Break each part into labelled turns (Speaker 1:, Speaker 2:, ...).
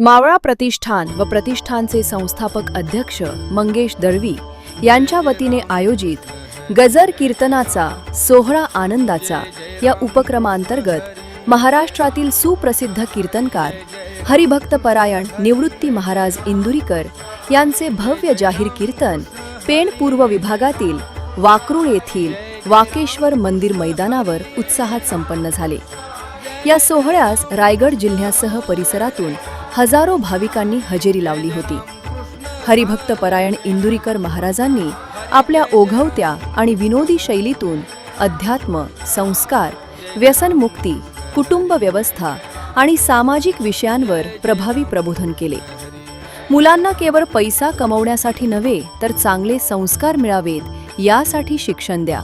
Speaker 1: मावळा प्रतिष्ठान व प्रतिष्ठानचे संस्थापक अध्यक्ष मंगेश दळवी यांच्या वतीने आयोजित गजर कीर्तनाचा सोहळा आनंदाचा या उपक्रमांतर्गत महाराष्ट्रातील सुप्रसिद्ध कीर्तनकार हरिभक्तपरायण निवृत्ती महाराज इंदुरीकर यांचे भव्य जाहीर कीर्तन पेण पूर्व विभागातील वाकरूळ येथील वाकेश्वर मंदिर मैदानावर उत्साहात संपन्न झाले। या सोहळ्यास रायगड जिल्ह्यासह परिसरातून हजारो भाविकांनी हजेरी लावली होती। हरिभक्तपरायण इंदुरीकर महाराजांनी आपल्या ओघवत्या आणि विनोदी शैलीतून अध्यात्म, संस्कार, व्यसनमुक्ती, कुटुंब व्यवस्था आणि सामाजिक विषयांवर प्रभावी प्रबोधन केले। मुलांना केवळ पैसा कमवण्यासाठी नव्हे तर चांगले संस्कार मिळावेत यासाठी शिक्षण द्या।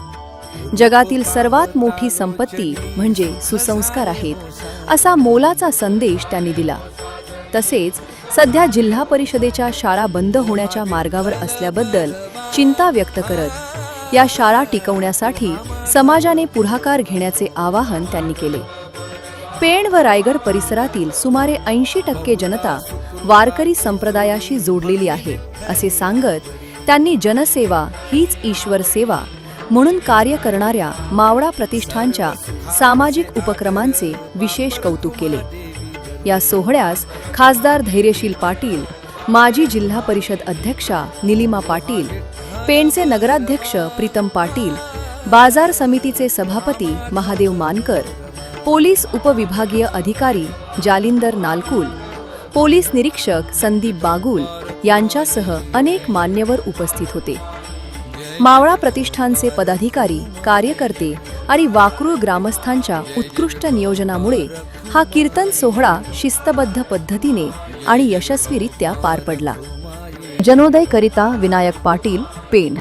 Speaker 1: जगातील सर्वात मोठी संपत्ती म्हणजे सुसंस्कार आहेत असा मोलाचा संदेश त्यांनी दिला। तसेच सध्या जिल्हा परिषदेच्या शाळा बंद होण्याच्या मार्गावर असल्याबद्दल चिंता व्यक्त करत या शाळा टिकवण्यासाठी समाजाने पुढाकार घेण्याचे आवाहन त्यांनी केले। पेण व रायगड परिसरातील सुमारे 80% जनता वारकरी संप्रदायाशी जोडलेली आहे असे सांगत त्यांनी जनसेवा हीच ईश्वर सेवा म्हणून कार्य करणाऱ्या मावळा प्रतिष्ठानच्या सामाजिक उपक्रमांचे विशेष कौतुक केले। या सोहळ्यास खासदार धैर्यशील पाटील, माजी जिल्हा परिषद अध्यक्षा निलिमा पाटील, पेणचे नगराध्यक्ष प्रीतम पाटील, बाजार समितीचे सभापती महादेव मानकर, पोलीस उपविभागीय अधिकारी जालिंदर नालकुल, पोलीस निरीक्षक संदीप बागुल यांच्यासह अनेक मान्यवर उपस्थित होते। मावळा प्रतिष्ठानचे पदाधिकारी, कार्यकर्ते आणि वाकरूळ ग्रामस्थांच्या उत्कृष्ट नियोजनामुळे हा कीर्तन सोहळा शिस्तबद्ध पद्धतीने आणि यशस्वीरित्या पार पडला। जनोदय करिता विनायक पाटील, पेण।